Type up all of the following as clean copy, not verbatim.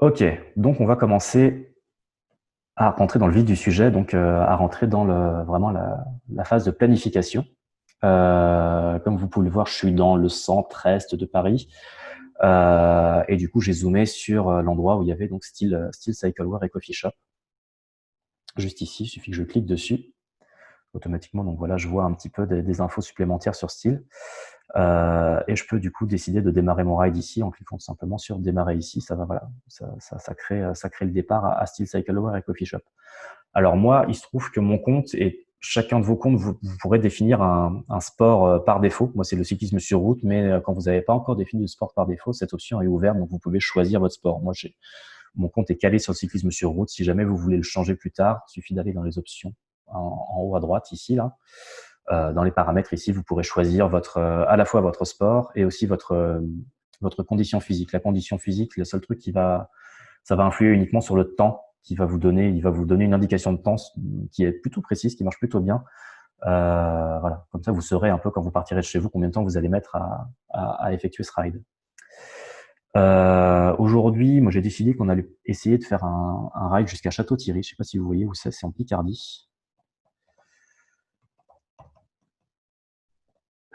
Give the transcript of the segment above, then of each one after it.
Ok, donc on va commencer à rentrer dans le vif du sujet, donc à rentrer dans vraiment la phase de planification. Comme vous pouvez le voir, je suis dans le centre-est de Paris. Et du coup, j'ai zoomé sur l'endroit où il y avait donc Style Cyclewear et Coffee Shop. Juste ici, il suffit que je clique dessus. Automatiquement, donc voilà, je vois un petit peu des infos supplémentaires sur Style. Et je peux du coup décider de démarrer mon ride ici en cliquant tout simplement sur démarrer ici. Ça va, voilà, ça crée le départ à Style Cyclewear et Coffee Shop. Alors moi, il se trouve que mon compte et chacun de vos comptes, vous pourrez définir un sport par défaut. Moi, c'est le cyclisme sur route, mais quand vous n'avez pas encore défini le sport par défaut, cette option est ouverte, donc vous pouvez choisir votre sport. Moi, mon compte est calé sur le cyclisme sur route. Si jamais vous voulez le changer plus tard, il suffit d'aller dans les options en haut à droite ici, là. Dans les paramètres ici, vous pourrez choisir à la fois votre sport et aussi votre condition physique. La condition physique, le seul truc ça va influer uniquement sur le temps qu'il va vous donner. Il va vous donner une indication de temps qui est plutôt précise, qui marche plutôt bien. Voilà, comme ça, vous saurez un peu quand vous partirez de chez vous combien de temps vous allez mettre à effectuer ce ride. Aujourd'hui, moi, j'ai décidé qu'on allait essayer de faire un ride jusqu'à Château-Thierry. Je sais pas si vous voyez où c'est en Picardie.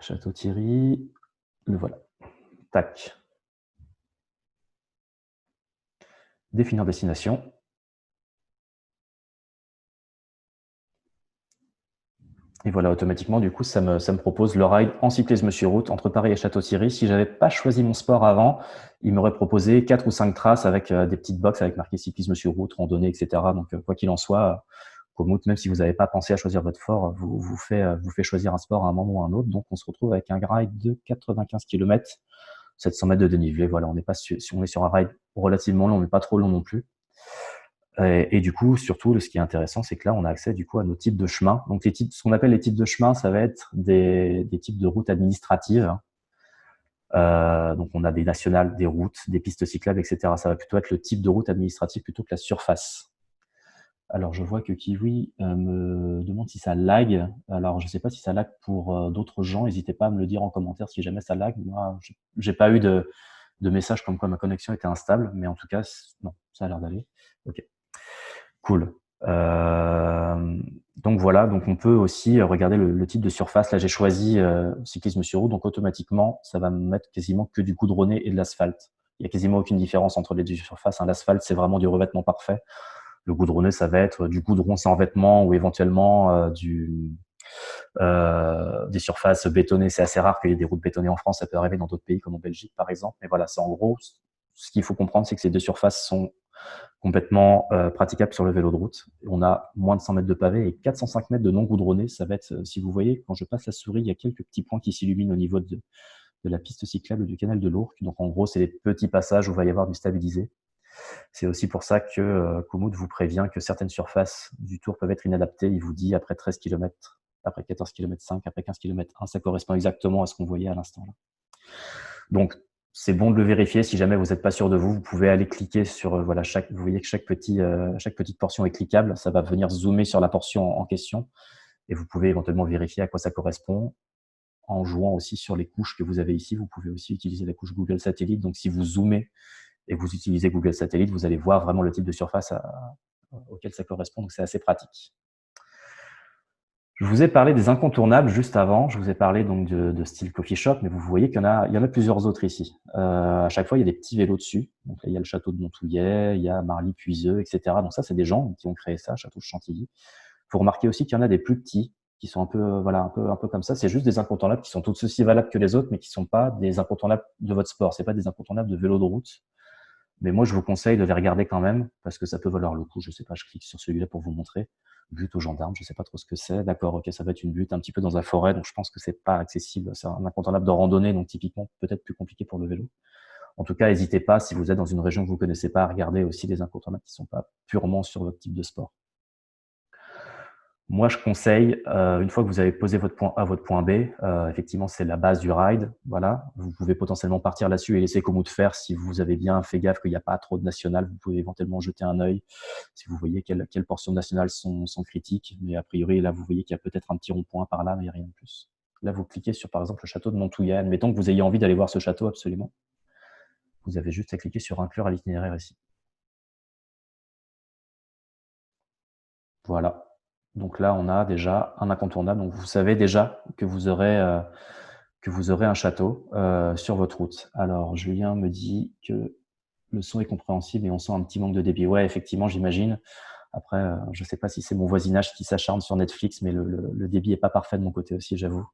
Château-Thierry, le voilà. Tac. Définir destination. Et voilà, automatiquement, du coup, ça me propose le ride en cyclisme sur route entre Paris et Château-Thierry. Si j'avais pas choisi mon sport avant, il m'aurait proposé 4 ou 5 traces avec des petites boxes avec marqué cyclisme sur route, randonnée, etc. Donc, quoi qu'il en soit, Komoot, même si vous n'avez pas pensé à choisir votre sport, vous fait choisir un sport à un moment ou à un autre. Donc, on se retrouve avec un ride de 95 km, 700 mètres de dénivelé. Voilà, on est sur un ride relativement long, mais pas trop long non plus. Et du coup, surtout, ce qui est intéressant, c'est que là, on a accès du coup à nos types de chemins. Donc, ce qu'on appelle les types de chemins, ça va être des types de routes administratives. Donc, on a des nationales, des routes, des pistes cyclables, etc. Ça va plutôt être le type de route administrative plutôt que la surface. Alors, je vois que Kiwi me demande si ça lag. Alors, je ne sais pas si ça lag pour d'autres gens. N'hésitez pas à me le dire en commentaire si jamais ça lag. Moi, j'ai pas eu de message comme quoi ma connexion était instable, mais en tout cas, non, ça a l'air d'aller. Ok. Cool. Donc voilà, donc on peut aussi regarder le type de surface. Là, j'ai choisi cyclisme sur route, donc automatiquement, ça va me mettre quasiment que du goudronné et de l'asphalte. Il y a quasiment aucune différence entre les deux surfaces. L'asphalte, c'est vraiment du revêtement parfait. Le goudronné, ça va être du goudron sans vêtement ou éventuellement des surfaces bétonnées. C'est assez rare qu'il y ait des routes bétonnées en France. Ça peut arriver dans d'autres pays comme en Belgique, par exemple. Mais voilà, c'est en gros, ce qu'il faut comprendre, c'est que ces deux surfaces sont complètement praticable sur le vélo de route. On a moins de 100 mètres de pavé et 405 mètres de non goudronné. Ça va être, si vous voyez, quand je passe la souris, il y a quelques petits points qui s'illuminent au niveau de la piste cyclable du canal de l'Ourcq. Donc en gros, c'est des petits passages où il va y avoir du stabilisé. C'est aussi pour ça que Komoot vous prévient que certaines surfaces du tour peuvent être inadaptées. Il vous dit après 13 km, après 14 km 5, après 15 km 1, ça correspond exactement à ce qu'on voyait à l'instant là. Donc, c'est bon de le vérifier. Si jamais vous n'êtes pas sûr de vous, vous pouvez aller cliquer sur voilà vous voyez que chaque petite portion est cliquable. Ça va venir zoomer sur la portion en question et vous pouvez éventuellement vérifier à quoi ça correspond en jouant aussi sur les couches que vous avez ici. Vous pouvez aussi utiliser la couche Google Satellite. Donc, si vous zoomez et que vous utilisez Google Satellite, vous allez voir vraiment le type de surface auquel ça correspond. Donc, c'est assez pratique. Je vous ai parlé des incontournables juste avant. Je vous ai parlé donc de style coffee shop, mais vous voyez qu'il y en a plusieurs autres ici. À chaque fois, il y a des petits vélos dessus. Donc là, il y a le château de Montouillet, il y a Marly-Puiseux, etc. Donc ça, c'est des gens qui ont créé ça, château de Chantilly. Vous remarquez aussi qu'il y en a des plus petits qui sont un peu, voilà, un peu comme ça. C'est juste des incontournables qui sont tout aussi valables que les autres, mais qui sont pas des incontournables de votre sport. C'est pas des incontournables de vélo de route. Mais moi, je vous conseille de les regarder quand même, parce que ça peut valoir le coup. Je sais pas, je clique sur celui-là pour vous montrer. Butte aux gendarmes, je sais pas trop ce que c'est. D'accord, ok, ça va être une butte un petit peu dans la forêt, donc je pense que c'est pas accessible. C'est un incontournable de randonnée, donc typiquement peut-être plus compliqué pour le vélo. En tout cas, n'hésitez pas, si vous êtes dans une région que vous connaissez pas, à regarder aussi les incontournables qui sont pas purement sur votre type de sport. Moi, je conseille, une fois que vous avez posé votre point A, votre point B, effectivement, c'est la base du ride. Voilà, vous pouvez potentiellement partir là-dessus et laisser Komoot faire. Si vous avez bien fait gaffe qu'il n'y a pas trop de nationales, vous pouvez éventuellement jeter un œil si vous voyez quelles portions de nationales sont critiques. Mais a priori, là, vous voyez qu'il y a peut-être un petit rond-point par là, mais rien de plus. Là, vous cliquez sur, par exemple, le château de Montouillet. Admettons que vous ayez envie d'aller voir ce château absolument. Vous avez juste à cliquer sur inclure à l'itinéraire ici. Voilà. Donc là, on a déjà un incontournable. Donc vous savez déjà que vous aurez un château sur votre route. Alors Julien me dit que le son est compréhensible et on sent un petit manque de débit. Ouais, effectivement, j'imagine. Après, je sais pas si c'est mon voisinage qui s'acharne sur Netflix, mais le débit est pas parfait de mon côté aussi, j'avoue.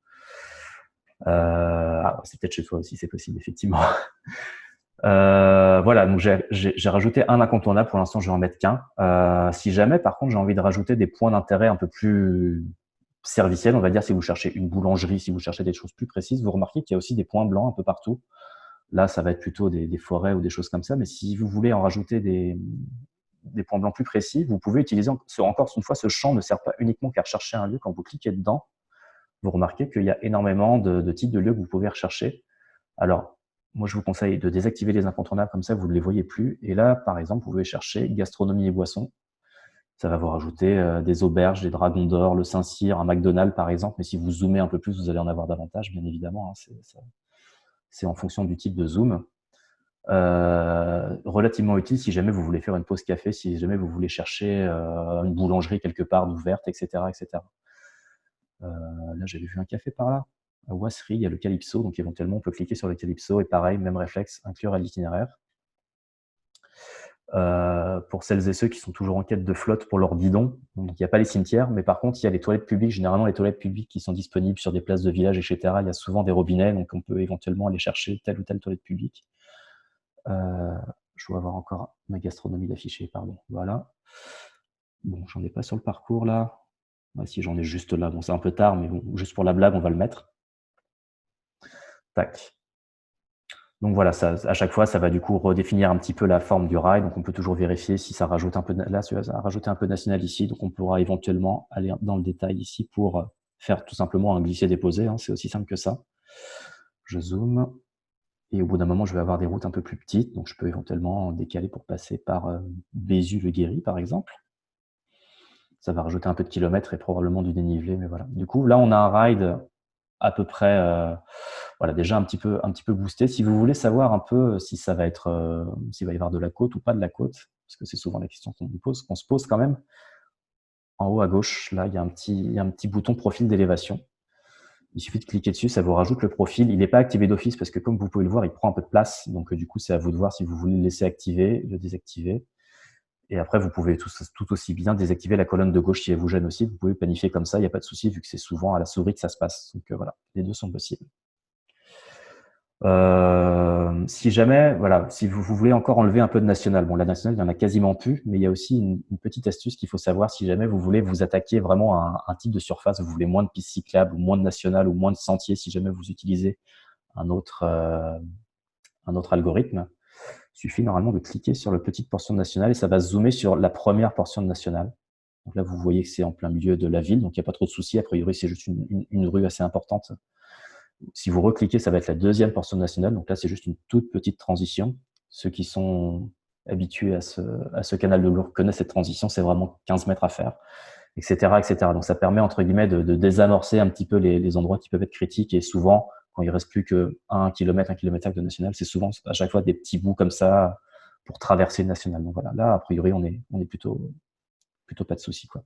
C'est peut-être chez toi aussi, c'est possible, effectivement. Voilà, donc j'ai rajouté un incontournable. Pour l'instant, je vais en mettre qu'un. Si jamais, par contre, j'ai envie de rajouter des points d'intérêt un peu plus serviciels, on va dire, si vous cherchez une boulangerie, si vous cherchez des choses plus précises, vous remarquez qu'il y a aussi des points blancs un peu partout. Là, ça va être plutôt des forêts ou des choses comme ça. Mais si vous voulez en rajouter des points blancs plus précis, vous pouvez utiliser encore une fois, ce champ ne sert pas uniquement qu'à rechercher un lieu. Quand vous cliquez dedans, vous remarquez qu'il y a énormément de types de lieux que vous pouvez rechercher. Alors, moi, je vous conseille de désactiver les incontournables, comme ça, vous ne les voyez plus. Et là, par exemple, vous pouvez chercher gastronomie et boissons. Ça va vous rajouter des auberges, des dragons d'or, le Saint-Cyr, un McDonald's, par exemple. Mais si vous zoomez un peu plus, vous allez en avoir davantage, bien évidemment. Hein, c'est en fonction du type de zoom. Relativement utile si jamais vous voulez faire une pause café, si jamais vous voulez chercher une boulangerie quelque part d'ouverte, etc., etc. Là, j'avais vu un café par là. À Ouasserie, il y a le Calypso, donc éventuellement, on peut cliquer sur le Calypso et pareil, même réflexe, inclure à l'itinéraire. Pour celles et ceux qui sont toujours en quête de flotte pour leur bidon, donc il n'y a pas les cimetières, mais par contre, il y a les toilettes publiques. Généralement, les toilettes publiques qui sont disponibles sur des places de village, etc. Il y a souvent des robinets, donc on peut éventuellement aller chercher telle ou telle toilette publique. Je dois avoir encore ma gastronomie d'affiché, pardon. Voilà. Bon, j'en ai pas sur le parcours là. Si j'en ai juste là, bon, c'est un peu tard, mais bon, juste pour la blague, on va le mettre. Tac. Donc voilà, ça, à chaque fois, ça va du coup redéfinir un petit peu la forme du rail. Donc on peut toujours vérifier si ça rajoute un peu de, là, ça a rajouté un peu de national ici. Donc on pourra éventuellement aller dans le détail ici pour faire tout simplement un glisser-déposer. Hein, c'est aussi simple que ça. Je zoome. Et au bout d'un moment, je vais avoir des routes un peu plus petites. Donc je peux éventuellement décaler pour passer par Bézu-le-Guéry, par exemple. Ça va rajouter un peu de kilomètres et probablement du dénivelé. Mais voilà. Du coup, là, on a un ride à peu près, voilà, déjà un petit peu boosté. Si vous voulez savoir un peu si ça va être, s'il va y avoir de la côte ou pas de la côte, parce que c'est souvent la question qu'on se pose quand même. En haut à gauche, là, il y a un petit bouton profil d'élévation. Il suffit de cliquer dessus, ça vous rajoute le profil. Il n'est pas activé d'office parce que comme vous pouvez le voir, il prend un peu de place. Donc du coup, c'est à vous de voir si vous voulez le laisser activer, le désactiver. Et après, vous pouvez tout aussi bien désactiver la colonne de gauche si elle vous gêne aussi. Vous pouvez planifier comme ça, il n'y a pas de souci vu que c'est souvent à la souris que ça se passe. Donc voilà, les deux sont possibles. Si jamais, voilà, si vous voulez encore enlever un peu de national, bon, la nationale, il n'y en a quasiment plus, mais il y a aussi une petite astuce qu'il faut savoir si jamais vous voulez vous attaquer vraiment à un type de surface, vous voulez moins de pistes cyclables, ou moins de national, ou moins de sentiers, si jamais vous utilisez un autre algorithme, il suffit normalement de cliquer sur la petite portion de nationale et ça va zoomer sur la première portion de nationale. Donc là, vous voyez que c'est en plein milieu de la ville, donc il n'y a pas trop de soucis. A priori, c'est juste une rue assez importante. Si vous recliquez, ça va être la deuxième portion nationale. Donc là, c'est juste une toute petite transition. Ceux qui sont habitués à ce canal de Lourdes connaissent cette transition. C'est vraiment 15 mètres à faire, etc., etc. Donc ça permet, entre guillemets, de désamorcer un petit peu les endroits qui peuvent être critiques. Et souvent, quand il reste plus que 1 kilomètre, 1 kilomètre de national, c'est souvent à chaque fois des petits bouts comme ça pour traverser le national. Donc voilà, là, a priori, on est plutôt pas de souci, quoi.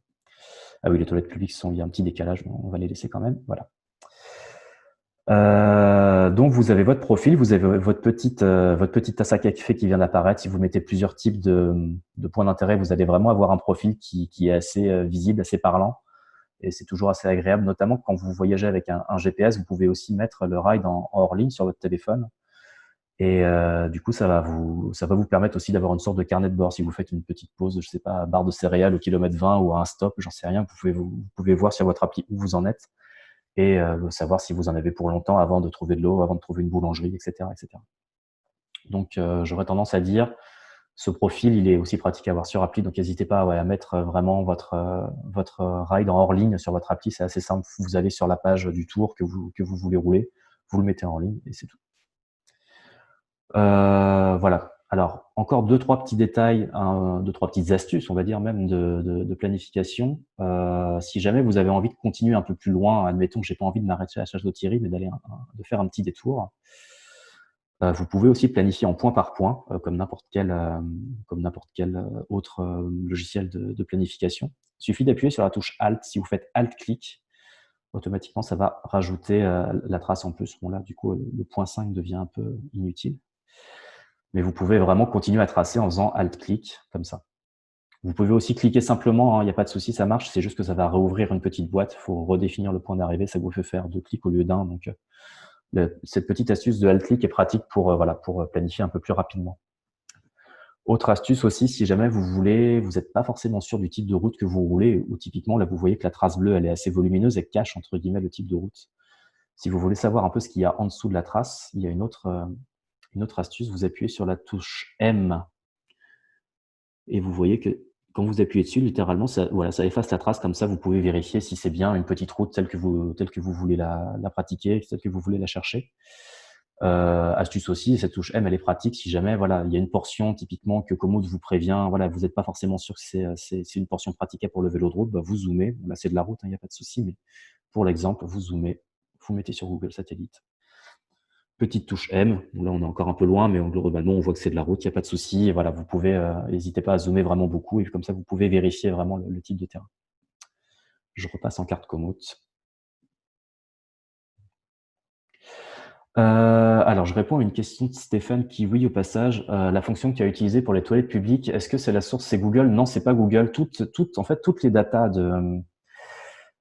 Ah oui, les toilettes publiques il y a un petit décalage, mais on va les laisser quand même. Voilà. Donc vous avez votre profil, vous avez votre petite tasse à café qui vient d'apparaître. Si vous mettez plusieurs types de points d'intérêt, vous allez vraiment avoir un profil qui est assez visible, assez parlant. Et c'est toujours assez agréable, notamment quand vous voyagez avec un GPS, vous pouvez aussi mettre le ride en hors ligne sur votre téléphone. Et du coup, ça va vous permettre aussi d'avoir une sorte de carnet de bord. Si vous faites une petite pause, je sais pas, à barre de céréales au kilomètre 20 ou à un stop, j'en sais rien, vous pouvez voir sur votre appli où vous en êtes et savoir si vous en avez pour longtemps avant de trouver de l'eau, avant de trouver une boulangerie, etc., etc. Donc, j'aurais tendance à dire, ce profil, il est aussi pratique à avoir sur appli, donc n'hésitez pas à mettre vraiment votre ride en hors ligne sur votre appli. C'est assez simple. Vous allez sur la page du tour que vous voulez rouler, vous le mettez en ligne et c'est tout. Voilà. Alors, encore deux, trois petits détails, deux, trois petites astuces, on va dire même de planification. Si jamais vous avez envie de continuer un peu plus loin, admettons que j'ai pas envie de m'arrêter à Château-Thierry, mais de faire un petit détour. Vous pouvez aussi planifier en point par point, comme n'importe quel autre logiciel de planification. Il suffit d'appuyer sur la touche Alt. Si vous faites Alt-clic, automatiquement, ça va rajouter la trace en plus. Bon là, du coup, le point 5 devient un peu inutile. Mais vous pouvez vraiment continuer à tracer en faisant Alt-clic, comme ça. Vous pouvez aussi cliquer simplement, il n'y a pas de souci, ça marche. C'est juste que ça va réouvrir une petite boîte. Il faut redéfinir le point d'arrivée. Ça vous fait faire 2 clics au lieu d'un. Donc, cette petite astuce de alt-click est pratique pour, pour planifier un peu plus rapidement. Autre astuce aussi, si jamais vous n'êtes pas forcément sûr du type de route que vous roulez, ou typiquement, là, vous voyez que la trace bleue, elle est assez volumineuse, elle cache, entre guillemets, le type de route. Si vous voulez savoir un peu ce qu'il y a en dessous de la trace, il y a une autre astuce. Vous appuyez sur la touche M et vous voyez que quand vous appuyez dessus, littéralement, ça efface la trace. Comme ça, vous pouvez vérifier si c'est bien une petite route telle que vous voulez la pratiquer, telle que vous voulez la chercher. Astuce aussi, cette touche M, elle est pratique si jamais il y a une portion typiquement que Komoot vous prévient, vous n'êtes pas forcément sûr que c'est une portion praticable pour le vélo de route, vous zoomez. Là, c'est de la route, il n'y a pas de souci, mais pour l'exemple, vous zoomez, vous mettez sur Google Satellite. Petite touche M, là on est encore un peu loin, mais globalement on voit que c'est de la route, il n'y a pas de souci. Et voilà, vous pouvez, n'hésitez pas à zoomer vraiment beaucoup, et comme ça vous pouvez vérifier vraiment le type de terrain. Je repasse en carte Komoot. Alors, je réponds à une question de Stéphane qui, oui, au passage, la fonction que tu as utilisée pour les toilettes publiques, est-ce que c'est la source, c'est Google? Non, c'est pas Google. En fait, toutes les datas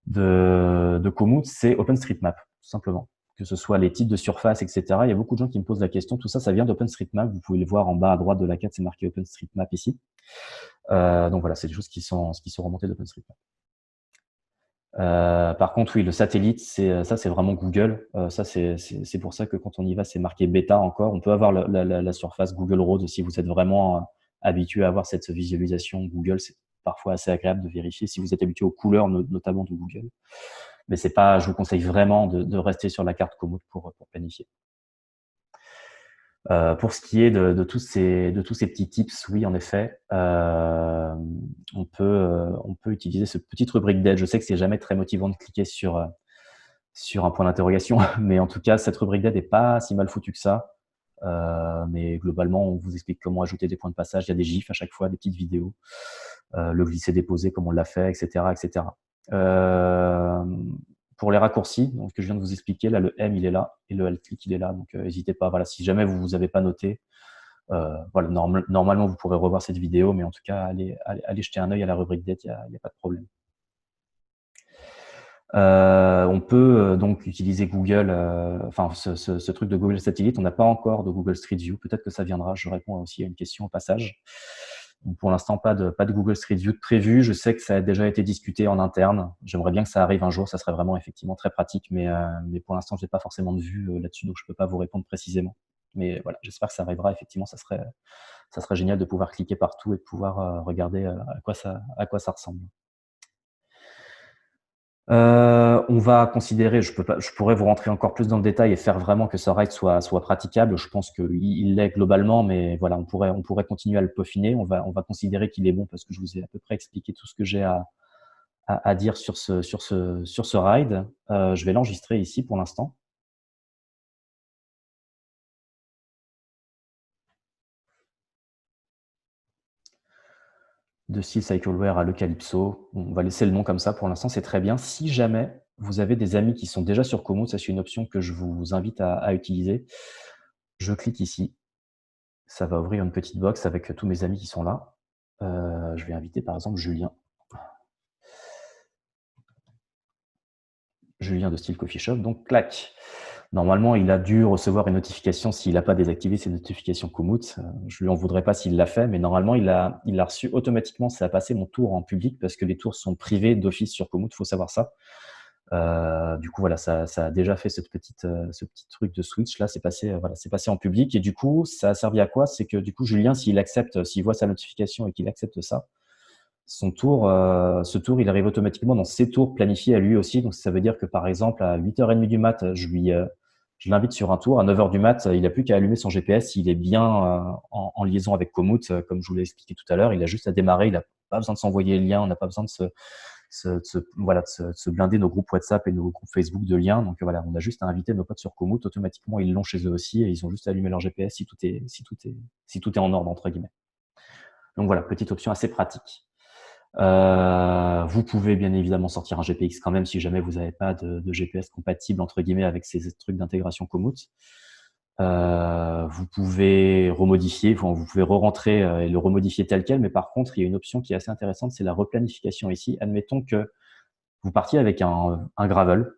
de Komoot, c'est OpenStreetMap, tout simplement. Que ce soit les titres de surface, etc. Il y a beaucoup de gens qui me posent la question. Tout ça, ça vient d'OpenStreetMap. Vous pouvez le voir en bas à droite de la carte, c'est marqué OpenStreetMap ici. Donc voilà, c'est des choses qui sont remontées d'OpenStreetMap. Par contre, oui, le satellite, c'est vraiment Google. Ça, c'est pour ça que quand on y va, c'est marqué bêta encore. On peut avoir la surface Google Road si vous êtes vraiment habitué à avoir cette visualisation Google. C'est parfois assez agréable de vérifier si vous êtes habitué aux couleurs, notamment de Google. Mais c'est pas, je vous conseille vraiment de rester sur la carte Komoot pour planifier. Pour ce qui est de tous ces petits tips, oui, en effet, on peut utiliser ce petite rubrique d'aide. Je sais que c'est jamais très motivant de cliquer sur un point d'interrogation, mais en tout cas, cette rubrique d'aide n'est pas si mal foutue que ça. Mais globalement, on vous explique comment ajouter des points de passage. Il y a des gifs à chaque fois, des petites vidéos, le glisser-déposer, comme on l'a fait, etc., etc. Pour les raccourcis, donc, que je viens de vous expliquer, là, le M, il est là, et le alt-click, il est là. Donc, n'hésitez pas. Voilà, si jamais vous avez pas noté, normalement, vous pourrez revoir cette vidéo, mais en tout cas, allez jeter un œil à la rubrique d'aide, il n'y a pas de problème. On peut donc utiliser Google, ce truc de Google Satellite. On n'a pas encore de Google Street View. Peut-être que ça viendra. Je réponds aussi à une question au passage. Donc, pour l'instant, pas de Google Street View de prévu. Je sais que ça a déjà été discuté en interne. J'aimerais bien que ça arrive un jour. Ça serait vraiment effectivement très pratique, mais pour l'instant, je n'ai pas forcément de vue là-dessus, donc je peux pas vous répondre précisément. Mais voilà, j'espère que ça arrivera. Effectivement, ça serait génial de pouvoir cliquer partout et de pouvoir regarder à quoi ça ressemble. On va considérer, je pourrais vous rentrer encore plus dans le détail et faire vraiment que ce ride soit praticable. Je pense qu'il l'est globalement, mais voilà, on pourrait continuer à le peaufiner. On va considérer qu'il est bon parce que je vous ai à peu près expliqué tout ce que j'ai à dire sur ce ride. Je vais l'enregistrer ici pour l'instant. De style Cycleware à Le Calypso. On va laisser le nom comme ça pour l'instant, c'est très bien. Si jamais vous avez des amis qui sont déjà sur Komoot, ça c'est une option que je vous invite à utiliser. Je clique ici. Ça va ouvrir une petite box avec tous mes amis qui sont là. Je vais inviter par exemple Julien. Julien de Style Coffee Shop. Donc, clac. Normalement, il a dû recevoir une notification s'il n'a pas désactivé ses notifications Komoot. Je lui en voudrais pas s'il l'a fait, mais normalement, il l'a reçu automatiquement. Ça a passé mon tour en public parce que les tours sont privés d'office sur Komoot. Il faut savoir ça. Du coup, voilà, ça a déjà fait ce petit truc de switch là. C'est passé en public et du coup, ça a servi à quoi? C'est que du coup, Julien, s'il voit sa notification et qu'il accepte ça, ce tour, il arrive automatiquement dans ses tours planifiés à lui aussi. Donc, ça veut dire que, par exemple, à 8h30 du mat, je l'invite sur un tour. À 9h du mat, il n'a plus qu'à allumer son GPS. Il est bien en liaison avec Komoot, comme je vous l'ai expliqué tout à l'heure. Il a juste à démarrer. Il n'a pas besoin de s'envoyer les liens. On n'a pas besoin voilà, de se blinder nos groupes WhatsApp et nos groupes Facebook de liens. Donc voilà, on a juste à inviter nos potes sur Komoot, automatiquement ils l'ont chez eux aussi et ils ont juste à allumer leur GPS si tout est en ordre entre guillemets. Donc voilà, petite option assez pratique. Vous pouvez bien évidemment sortir un GPX quand même si jamais vous n'avez pas de GPS compatible entre guillemets avec ces trucs d'intégration Komoot. Vous pouvez remodifier, vous pouvez re-rentrer et le remodifier tel quel, mais par contre, il y a une option qui est assez intéressante, c'est la replanification ici. Admettons que vous partiez avec un gravel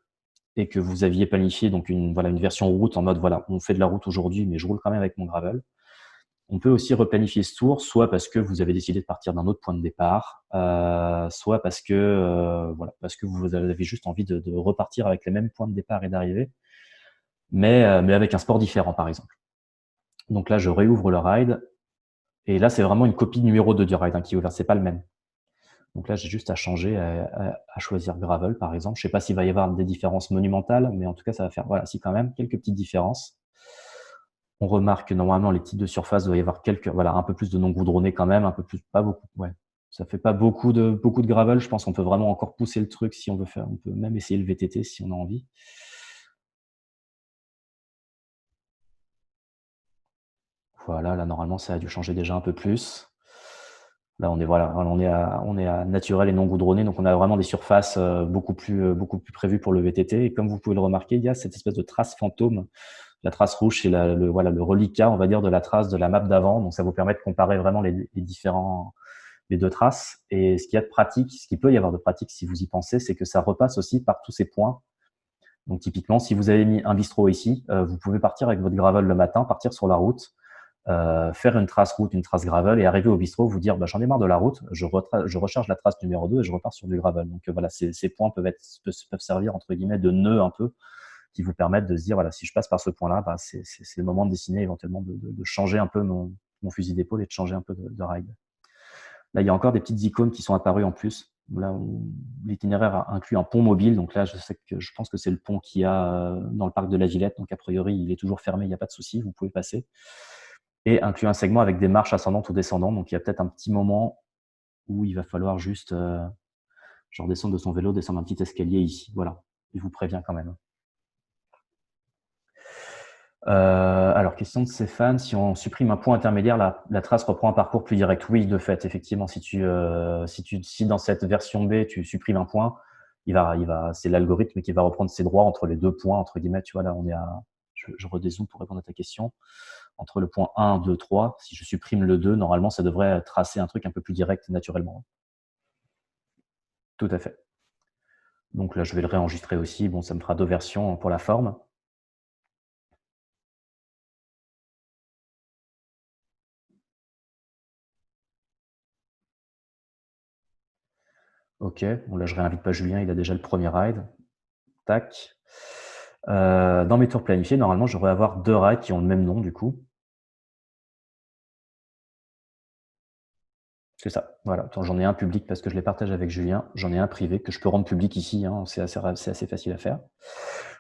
et que vous aviez planifié donc une version route en mode voilà, on fait de la route aujourd'hui, mais je roule quand même avec mon gravel. On peut aussi replanifier ce tour, soit parce que vous avez décidé de partir d'un autre point de départ, soit parce que parce que vous avez juste envie de repartir avec les mêmes points de départ et d'arrivée, mais avec un sport différent, par exemple. Donc là, je réouvre le ride, et là, c'est vraiment une copie numéro 2 du ride qui est ouvert, c'est pas le même. Donc là, j'ai juste à changer, à choisir gravel, par exemple. Je sais pas s'il va y avoir des différences monumentales, mais en tout cas, ça va faire, voilà, si quand même, quelques petites différences. On remarque que normalement, les types de surface, doit y avoir un peu plus de non goudronné quand même, un peu plus, pas beaucoup, ouais. Ça fait pas beaucoup de gravel. Je pense qu'on peut vraiment encore pousser le truc si on veut faire, on peut même essayer le VTT si on a envie. Voilà, là, normalement, ça a dû changer déjà un peu plus. Là, on est à naturel et non goudronné, donc on a vraiment des surfaces beaucoup plus prévues pour le VTT. Et comme vous pouvez le remarquer, il y a cette espèce de trace fantôme. La trace rouge, c'est le reliquat, on va dire, de la trace de la map d'avant. Donc ça vous permet de comparer vraiment les deux traces. Et ce qu'il y a de pratique, ce qu'il peut y avoir de pratique si vous y pensez, c'est que ça repasse aussi par tous ces points. Donc typiquement, si vous avez mis un bistrot ici, vous pouvez partir avec votre gravel le matin, partir sur la route, faire une trace route, une trace gravel et arriver au bistrot, vous dire j'en ai marre de la route, je recharge la trace numéro 2 et je repars sur du gravel. Donc voilà, ces points peuvent servir entre guillemets de nœuds un peu qui vous permettent de se dire voilà, si je passe par ce point-là, c'est le moment de dessiner éventuellement de changer un peu mon fusil d'épaule et de changer un peu de ride. Là, il y a encore des petites icônes qui sont apparues en plus. Là, l'itinéraire inclut un pont mobile. Donc là, je pense que c'est le pont qu'il y a dans le parc de la Villette. Donc a priori, il est toujours fermé, il n'y a pas de souci, vous pouvez passer. Et inclut un segment avec des marches ascendantes ou descendantes. Donc il y a peut-être un petit moment où il va falloir juste genre descendre de son vélo, descendre un petit escalier ici. Voilà, il vous prévient quand même. Alors, question de Stéphane, si on supprime un point intermédiaire, la trace reprend un parcours plus direct. Oui, de fait, effectivement, si dans cette version B, tu supprimes un point, c'est l'algorithme qui va reprendre ses droits entre les deux points, entre guillemets. Tu vois, là, je redézoome pour répondre à ta question. Entre le point 1, 2, 3, si je supprime le 2, normalement, ça devrait tracer un truc un peu plus direct naturellement. Tout à fait. Donc là, je vais le réenregistrer aussi. Bon, ça me fera deux versions pour la forme. Ok, bon là je réinvite pas Julien, il a déjà le premier ride. Tac. Dans mes tours planifiés, normalement, je devrais avoir deux rides qui ont le même nom du coup. C'est ça, voilà. Attends, j'en ai un public parce que je les partage avec Julien. J'en ai un privé que je peux rendre public ici, hein. C'est assez facile à faire.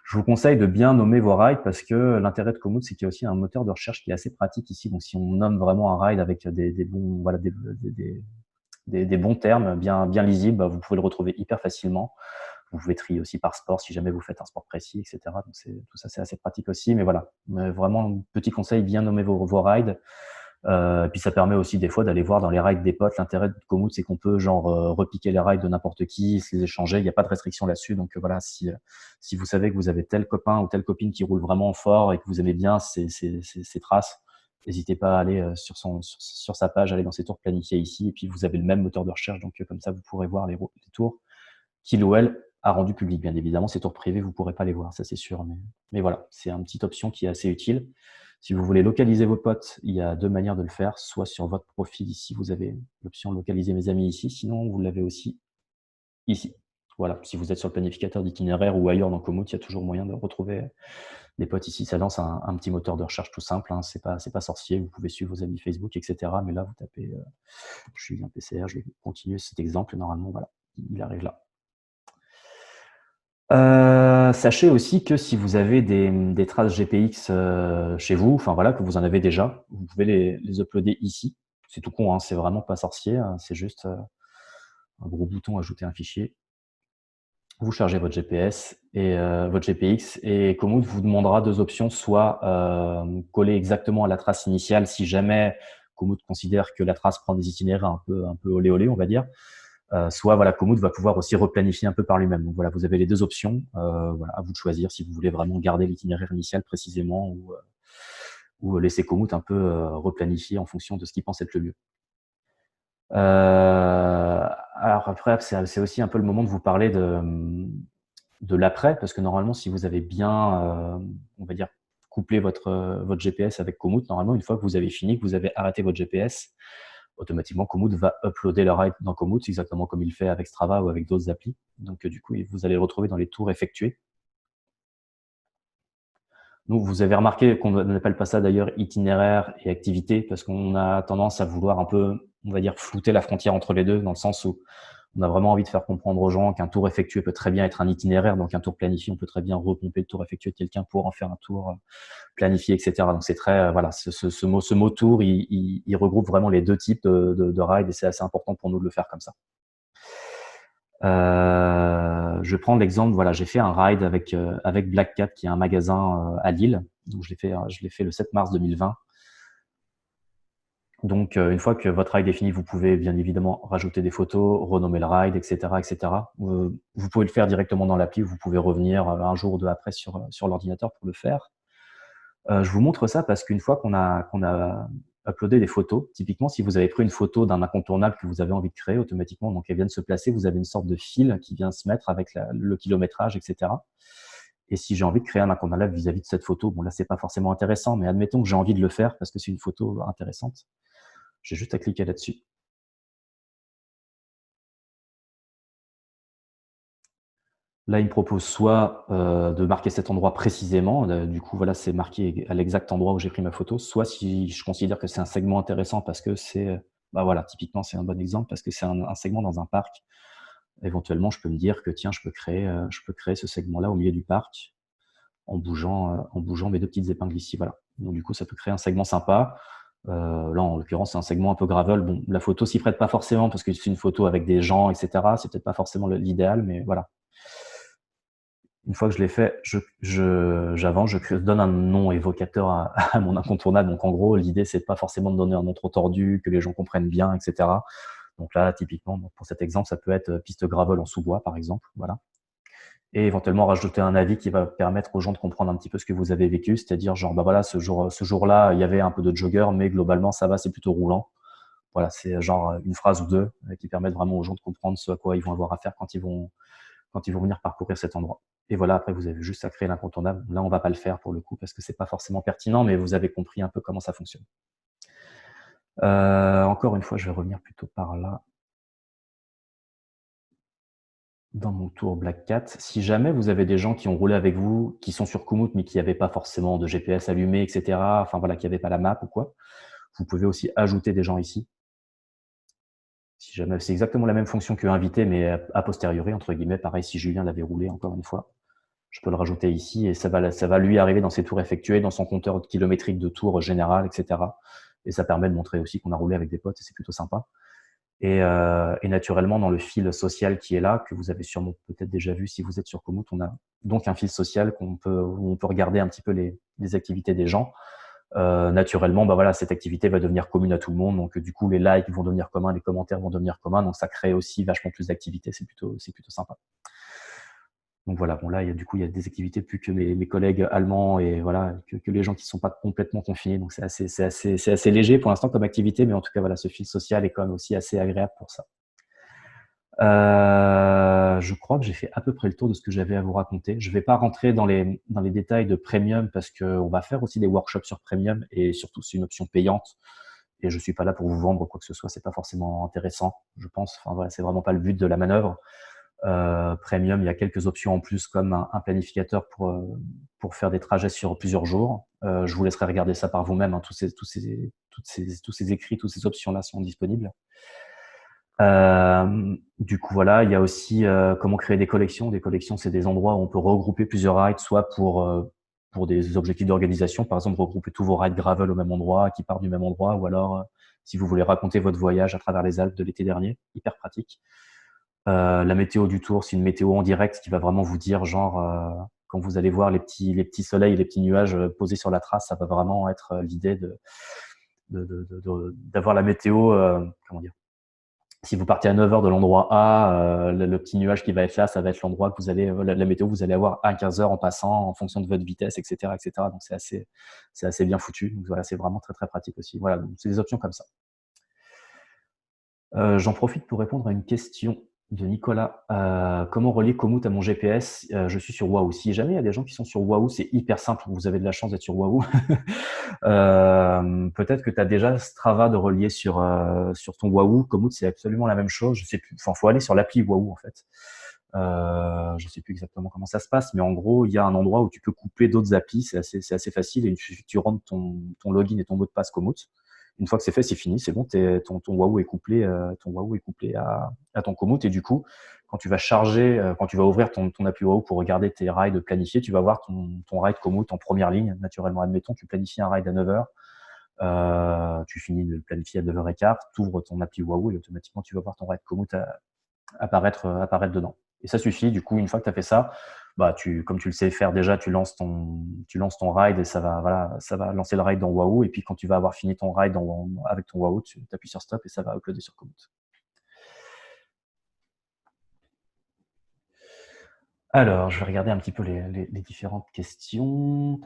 Je vous conseille de bien nommer vos rides parce que l'intérêt de Komoot, c'est qu'il y a aussi un moteur de recherche qui est assez pratique ici. Donc si on nomme vraiment un ride avec des bons termes bien lisibles, bah, vous pouvez le retrouver hyper facilement. Vous pouvez trier aussi par sport si jamais vous faites un sport précis, etc. Donc tout ça, c'est assez pratique aussi. Mais voilà, vraiment, petit conseil, bien nommer vos rides. Et puis ça permet aussi des fois d'aller voir dans les rides des potes. L'intérêt de Komoot, c'est qu'on peut repiquer les rides de n'importe qui, se les échanger. Il n'y a pas de restriction là-dessus. Donc voilà, si vous savez que vous avez tel copain ou telle copine qui roule vraiment fort et que vous aimez bien ces traces, n'hésitez pas à aller sur sa page, aller dans ses tours planifiés ici. Et puis vous avez le même moteur de recherche. Donc comme ça, vous pourrez voir les tours qu'il ou elle a rendu public. Bien évidemment, ces tours privés, vous ne pourrez pas les voir, ça c'est sûr. Mais voilà, c'est une petite option qui est assez utile. Si vous voulez localiser vos potes, il y a deux manières de le faire. Soit sur votre profil ici, vous avez l'option localiser mes amis ici. Sinon, vous l'avez aussi ici. Voilà, si vous êtes sur le planificateur d'itinéraire ou ailleurs dans Komoot, il y a toujours moyen de retrouver des potes ici. Ça lance un petit moteur de recherche tout simple. Hein. C'est pas sorcier. Vous pouvez suivre vos amis Facebook, etc. Mais là, vous tapez je suis un PCR, je vais continuer cet exemple. Normalement, voilà, il arrive là. Sachez aussi que si vous avez des traces GPX chez vous, enfin voilà, que vous en avez déjà, vous pouvez les uploader ici. C'est tout con, hein, c'est vraiment pas sorcier, hein, c'est juste un gros bouton ajouter un fichier. vous chargez votre GPS et votre GPX et Komoot vous demandera deux options, soit coller exactement à la trace initiale si jamais Komoot considère que la trace prend des itinéraires un peu olé olé, on va dire. Soit voilà, Komoot va pouvoir aussi replanifier un peu par lui-même. Donc voilà, vous avez les deux options. Voilà, à vous de choisir si vous voulez vraiment garder l'itinéraire initial précisément ou laisser Komoot un peu replanifier en fonction de ce qu'il pense être le mieux. Alors après, c'est aussi un peu le moment de vous parler de l'après, parce que normalement, si vous avez bien, on va dire, couplé votre GPS avec Komoot, normalement, une fois que vous avez fini, que vous avez arrêté votre GPS, automatiquement, Komoot va uploader le ride dans Komoot, exactement comme il fait avec Strava ou avec d'autres applis. Donc, du coup, vous allez le retrouver dans les tours effectués. Donc, vous avez remarqué qu'on n'appelle pas ça d'ailleurs itinéraire et activité, parce qu'on a tendance à vouloir un peu, on va dire, flouter la frontière entre les deux, dans le sens où on a vraiment envie de faire comprendre aux gens qu'un tour effectué peut très bien être un itinéraire, donc un tour planifié, on peut très bien repomper le tour effectué de quelqu'un pour en faire un tour planifié, etc. Donc c'est très, voilà, ce mot tour, il regroupe vraiment les deux types de rides et c'est assez important pour nous de le faire comme ça. Je prends l'exemple, voilà, j'ai fait un ride avec Black Cat, qui est un magasin à Lille. Donc je l'ai fait le 7 mars 2020. Donc, une fois que votre ride est fini, vous pouvez bien évidemment rajouter des photos, renommer le ride, etc., etc. Vous pouvez le faire directement dans l'appli, vous pouvez revenir un jour ou deux après sur l'ordinateur pour le faire. Je vous montre ça parce qu'une fois qu'on a uploadé des photos, typiquement, si vous avez pris une photo d'un incontournable que vous avez envie de créer, automatiquement, donc elle vient de se placer, vous avez une sorte de fil qui vient se mettre avec le kilométrage, etc. Et si j'ai envie de créer un incontournable vis-à-vis de cette photo, bon là, c'est pas forcément intéressant, mais admettons que j'ai envie de le faire parce que c'est une photo intéressante. J'ai juste à cliquer là-dessus. Là, il me propose soit de marquer cet endroit précisément, du coup, voilà, c'est marqué à l'exact endroit où j'ai pris ma photo, soit si je considère que c'est un segment intéressant parce que c'est, bah voilà, typiquement, c'est un bon exemple parce que c'est un segment dans un parc. Éventuellement, je peux me dire que tiens, je peux créer ce segment-là au milieu du parc en bougeant mes deux petites épingles ici, voilà. Donc du coup, ça peut créer un segment sympa. Là, en l'occurrence, c'est un segment un peu gravel. Bon, la photo s'y prête pas forcément parce que c'est une photo avec des gens, etc. C'est peut-être pas forcément l'idéal, mais voilà. Une fois que je l'ai fait, j'avance, donne un nom évocateur à mon incontournable. Donc, en gros, l'idée, c'est pas forcément de donner un nom trop tordu, que les gens comprennent bien, etc. Donc là, typiquement, pour cet exemple, ça peut être piste gravel en sous-bois, par exemple. Voilà. Et éventuellement rajouter un avis qui va permettre aux gens de comprendre un petit peu ce que vous avez vécu, c'est-à-dire genre, bah voilà, ce jour-là, il y avait un peu de jogger, mais globalement, ça va, c'est plutôt roulant. Voilà, c'est genre une phrase ou deux qui permettent vraiment aux gens de comprendre ce à quoi ils vont avoir affaire quand ils vont venir parcourir cet endroit. Et voilà, après, vous avez juste à créer l'incontournable. Là, on va pas le faire pour le coup parce que c'est pas forcément pertinent, mais vous avez compris un peu comment ça fonctionne. Encore une fois, je vais revenir plutôt par là dans mon tour Black Cat. Si jamais vous avez des gens qui ont roulé avec vous, qui sont sur Komoot, mais qui n'avaient pas forcément de GPS allumé, etc., enfin voilà, qui n'avaient pas la map ou quoi, vous pouvez aussi ajouter des gens ici. Si jamais, c'est exactement la même fonction que inviter, mais a posteriori, entre guillemets, pareil, si Julien l'avait roulé, encore une fois. Je peux le rajouter ici et ça va lui arriver dans ses tours effectués, dans son compteur kilométrique de tours général, etc. Et ça permet de montrer aussi qu'on a roulé avec des potes et c'est plutôt sympa. Et naturellement, dans le fil social qui est là, que vous avez sûrement peut-être déjà vu si vous êtes sur Komoot, on a donc un fil social où on peut regarder un petit peu les activités des gens. Naturellement, bah voilà, cette activité va devenir commune à tout le monde. Donc, du coup, les likes vont devenir communs, les commentaires vont devenir communs. Donc, ça crée aussi vachement plus d'activités. C'est plutôt sympa. Donc voilà, bon là, il y a des activités plus que mes collègues allemands et voilà, que les gens qui ne sont pas complètement confinés. Donc c'est assez léger pour l'instant comme activité, mais en tout cas, voilà, ce fil social est quand même aussi assez agréable pour ça. Je crois que j'ai fait à peu près le tour de ce que j'avais à vous raconter. Je ne vais pas rentrer dans les détails de Premium parce qu'on va faire aussi des workshops sur Premium et surtout c'est une option payante. Et je suis pas là pour vous vendre quoi que ce soit, c'est pas forcément intéressant, je pense. Enfin voilà, c'est vraiment pas le but de la manœuvre. Premium, il y a quelques options en plus comme un planificateur pour faire des trajets sur plusieurs jours. Je vous laisserai regarder ça par vous-même. Hein, tous ces écrits, toutes ces options-là sont disponibles. Du coup, voilà, il y a aussi comment créer des collections. Des collections, c'est des endroits où on peut regrouper plusieurs rides, soit pour des objectifs d'organisation, par exemple regrouper tous vos rides gravel au même endroit, qui partent du même endroit, ou alors si vous voulez raconter votre voyage à travers les Alpes de l'été dernier, hyper pratique. La météo du tour, c'est une météo en direct qui va vraiment vous dire, genre, quand vous allez voir les petits soleils, les petits nuages posés sur la trace, ça va vraiment être l'idée d'avoir la météo, comment dire, si vous partez à 9 heures de l'endroit A, le petit nuage qui va être là, ça va être l'endroit que vous allez, la météo que vous allez avoir à 15 heures en passant, en fonction de votre vitesse, etc., etc. Donc c'est assez bien foutu. Donc voilà, c'est vraiment très très pratique aussi. Voilà, donc c'est des options comme ça. J'en profite pour répondre à une question de Nicolas. Comment relier Komoot à mon GPS? Je suis sur Wahoo. Si jamais il y a des gens qui sont sur Wahoo, c'est hyper simple. Vous avez de la chance d'être sur Wahoo. Peut-être que tu as déjà Strava de relier sur ton Wahoo. Komoot, c'est absolument la même chose. Je sais plus. Enfin, faut aller sur l'appli Wahoo en fait. Je sais plus exactement comment ça se passe, mais en gros, il y a un endroit où tu peux coupler d'autres applis. C'est assez facile. Et il suffit que tu rentres ton login et ton mot de passe Komoot. Une fois que c'est fait, c'est fini, c'est bon, ton Wahoo est couplé, à ton Komoot. Et du coup, quand tu vas charger, quand tu vas ouvrir ton appli Wahoo pour regarder tes rides planifiés, tu vas voir ton ride Komoot en première ligne. Naturellement, admettons, tu planifies un ride à 9 heures, tu finis de le planifier à 9h15, tu ouvres ton appli Wahoo et automatiquement, tu vas voir ton ride Komoot apparaître dedans. Et ça suffit. Du coup, une fois que tu as fait ça, bah, comme tu le sais faire déjà, tu lances ton ride et ça va lancer le ride dans Wahoo. Et puis, quand tu vas avoir fini ton ride avec ton Wahoo, tu appuies sur stop et ça va uploader sur Komoot. Alors, je vais regarder un petit peu les différentes questions.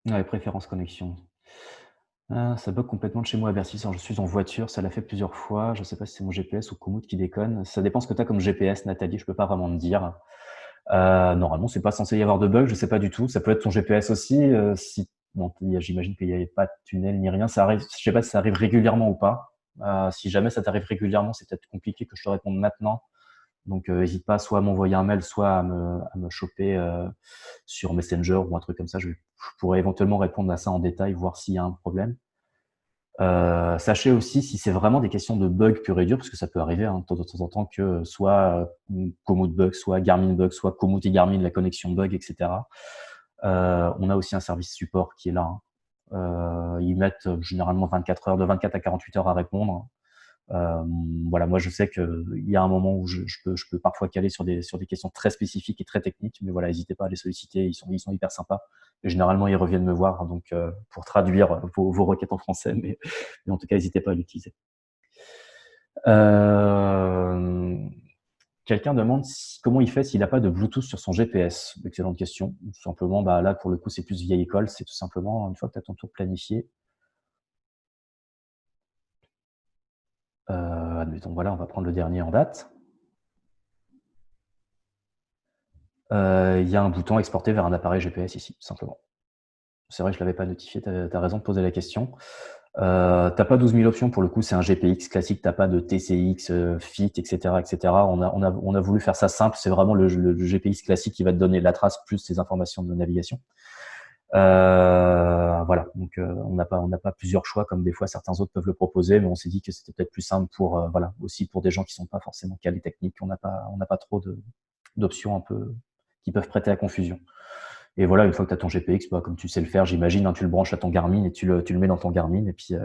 Les préférences connexion. Ah, ça bug complètement de chez moi à Bercy. Je suis en voiture, ça l'a fait plusieurs fois. Je sais pas si c'est mon GPS ou Komoot qui déconne. Ça dépend ce que tu as comme GPS, Nathalie, je peux pas vraiment te dire. Normalement, c'est pas censé y avoir de bug, je sais pas du tout. Ça peut être ton GPS aussi. Si, bon, j'imagine qu'il n'y avait pas de tunnel ni rien. Ça arrive, je sais pas si ça arrive régulièrement ou pas. Si jamais ça t'arrive régulièrement, c'est peut-être compliqué que je te réponde maintenant. Donc, n'hésite pas soit à m'envoyer un mail, soit à me choper sur Messenger ou un truc comme ça. Je pourrais éventuellement répondre à ça en détail, voir s'il y a un problème. Sachez aussi si c'est vraiment des questions de bug pur et dur, parce que ça peut arriver de temps en temps que soit Komoot bug, soit Garmin bug, soit Komoot et Garmin, la connexion bug, etc. On a aussi un service support qui est là. Ils mettent généralement 24 heures, de 24 à 48 heures à répondre. Voilà, moi je sais qu'il y a un moment où je peux parfois caler sur des questions très spécifiques et très techniques, mais voilà, n'hésitez pas à les solliciter, ils sont hyper sympas. Et généralement, ils reviennent me voir donc pour traduire vos requêtes en français, mais en tout cas, n'hésitez pas à l'utiliser. Quelqu'un demande comment il fait s'il n'a pas de Bluetooth sur son GPS. Excellente question. Tout simplement, bah, là, pour le coup, c'est plus vieille école. C'est tout simplement, une fois que tu as ton tour planifié, admettons, voilà, on va prendre le dernier en date. Il y a un bouton exporter vers un appareil GPS ici, tout simplement. C'est vrai que je ne l'avais pas notifié, tu as raison de poser la question. T'as pas 12 000 options, pour le coup, c'est un GPX classique, t'as pas de TCX, FIT, etc., etc. On a voulu faire ça simple, c'est vraiment le GPX classique qui va te donner la trace plus tes informations de navigation. Voilà, donc on n'a pas plusieurs choix comme des fois certains autres peuvent le proposer, mais on s'est dit que c'était peut-être plus simple pour voilà, aussi pour des gens qui sont pas forcément calés techniques, on n'a pas trop d'options un peu qui peuvent prêter à confusion. Et voilà, une fois que tu as ton GPX, bah, comme tu sais le faire, j'imagine, hein, tu le branches à ton Garmin et tu le mets dans ton Garmin et puis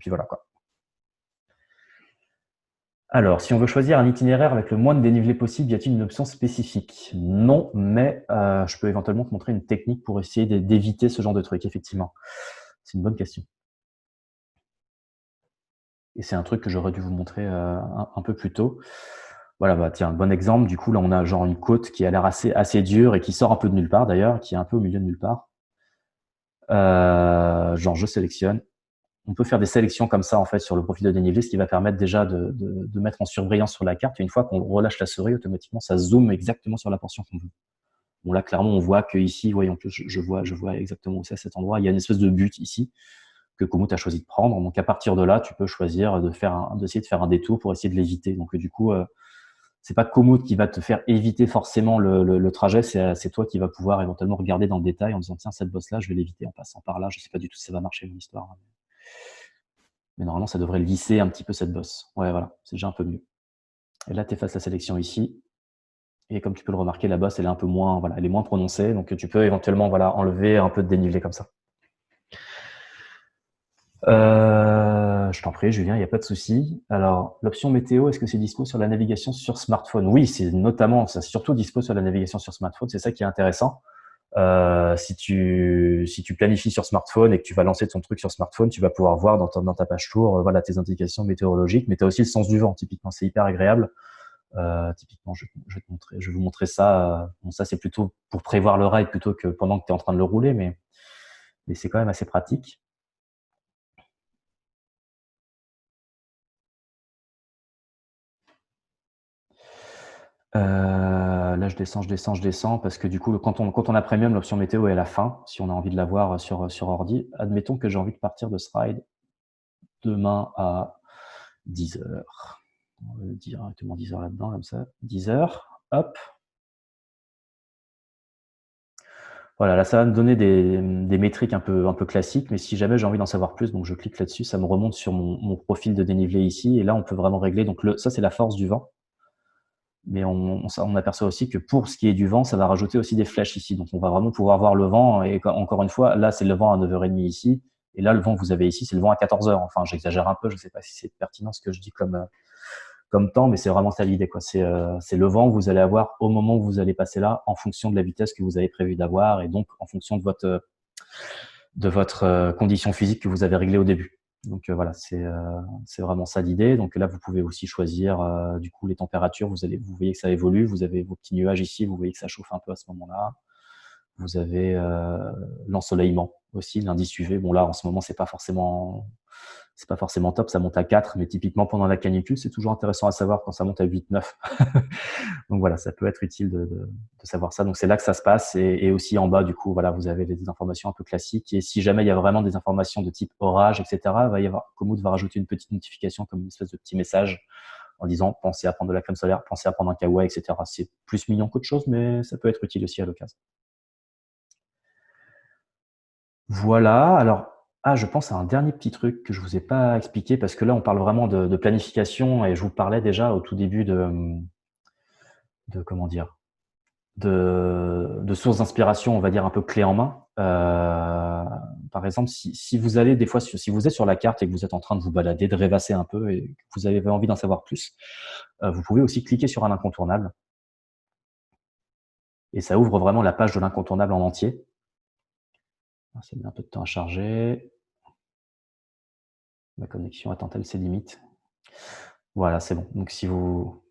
voilà quoi. Alors, si on veut choisir un itinéraire avec le moins de dénivelé possible, y a-t-il une option spécifique? Non, mais je peux éventuellement te montrer une technique pour essayer d'éviter ce genre de truc, effectivement. C'est une bonne question. Et c'est un truc que j'aurais dû vous montrer un peu plus tôt. Voilà, bah tiens, bon exemple. Du coup, là, on a genre une côte qui a l'air assez dure et qui sort un peu de nulle part d'ailleurs, qui est un peu au milieu de nulle part. Genre, je sélectionne. On peut faire des sélections comme ça en fait sur le profil de dénivelé, ce qui va permettre déjà de mettre en surbrillance sur la carte. Et une fois qu'on relâche la souris, automatiquement, ça zoome exactement sur la portion qu'on veut. Bon là, clairement, on voit que ici, voyons que je vois exactement où c'est cet endroit. Il y a une espèce de but ici que Komoot a choisi de prendre. Donc à partir de là, tu peux choisir d'essayer de faire un détour pour essayer de l'éviter. Donc du coup, c'est pas Komoot qui va te faire éviter forcément le trajet, c'est toi qui vas pouvoir éventuellement regarder dans le détail en disant tiens, cette bosse là, je vais l'éviter en passant par là. Je sais pas du tout si ça va marcher mon histoire. Mais normalement, ça devrait lisser un petit peu cette bosse. Ouais, voilà, c'est déjà un peu mieux. Et là, tu effaces la sélection ici. Et comme tu peux le remarquer, la bosse, elle est un peu moins, voilà, elle est moins prononcée. Donc, tu peux éventuellement, voilà, enlever un peu de dénivelé comme ça. Je t'en prie, Julien, il n'y a pas de souci. Alors, l'option météo, est-ce que c'est dispo sur la navigation sur smartphone? Oui, c'est surtout dispo sur la navigation sur smartphone. C'est ça qui est intéressant. Si tu planifies sur smartphone et que tu vas lancer ton truc sur smartphone, tu vas pouvoir voir dans ta page tour, voilà, tes indications météorologiques, mais tu as aussi le sens du vent. Typiquement, c'est hyper agréable. Typiquement, je vais vous montrer ça. Bon, ça, c'est plutôt pour prévoir le ride plutôt que pendant que tu es en train de le rouler, mais c'est quand même assez pratique. Là, je descends parce que du coup, quand on a premium, l'option météo est à la fin. Si on a envie de la voir sur ordi, admettons que j'ai envie de partir de ce ride demain à 10 heures. On va dire directement 10 heures là-dedans, comme ça. 10 heures, hop. Voilà, là, ça va me donner des métriques un peu classiques, mais si jamais j'ai envie d'en savoir plus, donc je clique là-dessus, ça me remonte sur mon profil de dénivelé ici, et là, on peut vraiment régler. Donc, ça, c'est la force du vent. Mais on aperçoit aussi que pour ce qui est du vent, ça va rajouter aussi des flèches ici. Donc, on va vraiment pouvoir voir le vent. Et encore une fois, là, c'est le vent à 9h30 ici. Et là, le vent que vous avez ici, c'est le vent à 14h. Enfin, j'exagère un peu. Je ne sais pas si c'est pertinent ce que je dis comme temps, mais c'est vraiment ça l'idée, quoi. C'est le vent que vous allez avoir au moment où vous allez passer là, en fonction de la vitesse que vous avez prévu d'avoir et donc en fonction de votre condition physique que vous avez réglée au début. Donc voilà, c'est vraiment ça l'idée. Donc là, vous pouvez aussi choisir du coup les températures. Vous voyez que ça évolue. Vous avez vos petits nuages ici. Vous voyez que ça chauffe un peu à ce moment-là. Vous avez l'ensoleillement aussi, l'indice UV. Bon là, en ce moment, c'est pas forcément top, ça monte à 4, mais typiquement pendant la canicule, c'est toujours intéressant à savoir quand ça monte à 8, 9. Donc voilà, ça peut être utile de savoir ça. Donc c'est là que ça se passe. Et aussi en bas, du coup, voilà, vous avez des informations un peu classiques. Et si jamais il y a vraiment des informations de type orage, etc., Komoot va rajouter une petite notification comme une espèce de petit message en disant pensez à prendre de la crème solaire, pensez à prendre un kawaii, etc. C'est plus mignon qu'autre chose, mais ça peut être utile aussi à l'occasion. Voilà, alors, je pense à un dernier petit truc que je vous ai pas expliqué parce que là, on parle vraiment de planification et je vous parlais déjà au tout début de comment dire, de sources d'inspiration, on va dire un peu clé en main. Par exemple, si vous allez des fois, si vous êtes sur la carte et que vous êtes en train de vous balader, de rêvasser un peu et que vous avez envie d'en savoir plus, vous pouvez aussi cliquer sur un incontournable et ça ouvre vraiment la page de l'incontournable en entier. Ça met un peu de temps à charger. Ma connexion atteint-elle ses limites? Voilà, c'est bon. Donc si vous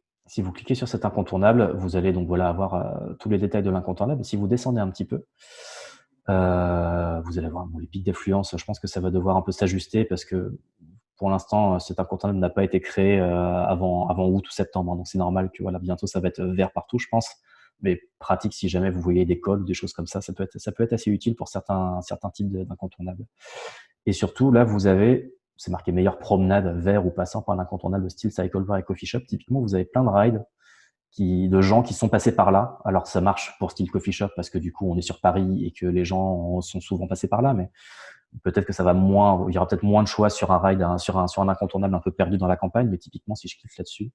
cliquez sur cet incontournable, vous allez donc voilà avoir tous les détails de l'incontournable. Si vous descendez un petit peu, vous allez voir les pics d'affluence. Je pense que ça va devoir un peu s'ajuster parce que pour l'instant, cet incontournable n'a pas été créé avant août ou septembre. Donc c'est normal que voilà, bientôt ça va être vert partout, je pense. Mais pratique si jamais vous voyez des cols ou des choses comme ça, ça peut être assez utile pour certains types d'incontournables. Et surtout, là, c'est marqué meilleure promenade vers ou passant par l'incontournable style cycle bar et coffee shop. Typiquement, vous avez plein de rides de gens qui sont passés par là. Alors, ça marche pour style coffee shop parce que du coup, on est sur Paris et que les gens sont souvent passés par là, mais peut-être que il y aura peut-être moins de choix sur un ride, sur un incontournable un peu perdu dans la campagne, mais typiquement, si je clique là-dessus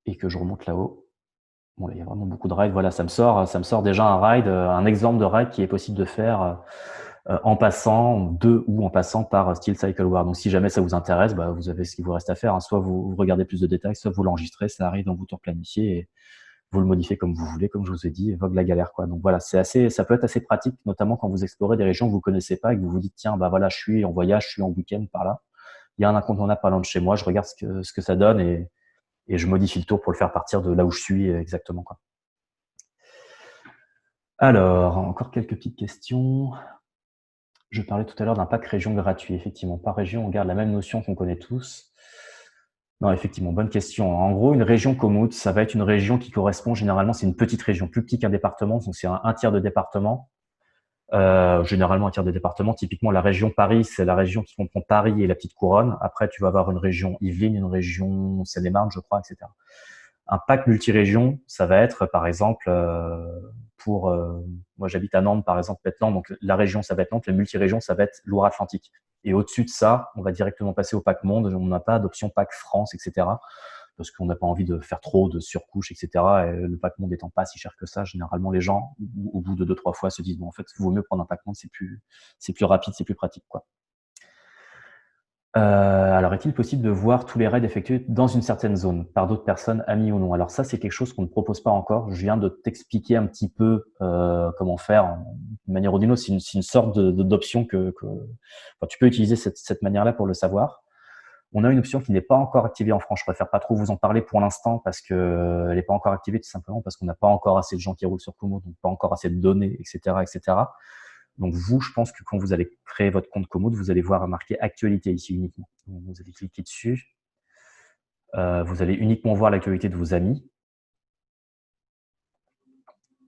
et que je remonte là-haut, bon, là, il y a vraiment beaucoup de rides. Voilà, ça me sort déjà un ride, un exemple de ride qui est possible de faire en passant ou en passant par Steel Cycle War. Donc, si jamais ça vous intéresse, vous avez ce qu'il vous reste à faire, hein. Soit vous regardez plus de détails, soit vous l'enregistrez, ça arrive dans vos tours planifiés et vous le modifiez comme vous voulez, comme je vous ai dit, Vogue la galère, quoi. Donc voilà, ça peut être assez pratique, notamment quand vous explorez des régions que vous connaissez pas et que vous vous dites, tiens, voilà, je suis en voyage, je suis en week-end par là. Il y a un incontournable pas loin de chez moi, je regarde ce que ça donne et je modifie le tour pour le faire partir de là où je suis exactement, quoi. Alors, encore quelques petites questions. Je parlais tout à l'heure d'un pack région gratuit. Effectivement, par région, on garde la même notion qu'on connaît tous. Non, effectivement, bonne question. En gros, une région Komoot, ça va être une région qui correspond généralement, c'est une petite région, plus petite qu'un département, donc c'est un tiers de département. Généralement un tiers de département. Typiquement, la région Paris, c'est la région qui comprend Paris et la petite couronne. Après, tu vas avoir une région Yvelines, une région Seine-et-Marne, je crois, etc. Un pack multi-région, ça va être, par exemple, moi j'habite à Nantes, par exemple, maintenant, donc la région, ça va être Nantes, la multi-région, ça va être Loire-Atlantique. Et au-dessus de ça, on va directement passer au pack monde, on n'a pas d'option pack France, etc. parce qu'on n'a pas envie de faire trop de surcouches, etc. Et le pack monde étant pas si cher que ça, généralement les gens, au bout de 2-3 fois, se disent bon, en fait, il vaut mieux prendre un pack monde, c'est plus rapide, c'est plus pratique, quoi. Alors, est-il possible de voir tous les raids effectués dans une certaine zone par d'autres personnes, amis ou non? Alors ça, c'est quelque chose qu'on ne propose pas encore. Je viens de t'expliquer un petit peu comment faire d'une manière ou d'une autre. C'est une sorte d'option enfin, tu peux utiliser cette manière-là pour le savoir. On a une option qui n'est pas encore activée en France. Je préfère pas trop vous en parler pour l'instant parce que elle n'est pas encore activée, tout simplement parce qu'on n'a pas encore assez de gens qui roulent sur Komoot, donc pas encore assez de données, etc., etc. Donc vous, je pense que quand vous allez créer votre compte Komoot, vous allez voir marqué actualité ici uniquement. Donc, vous allez cliquer dessus. Vous allez uniquement voir l'actualité de vos amis.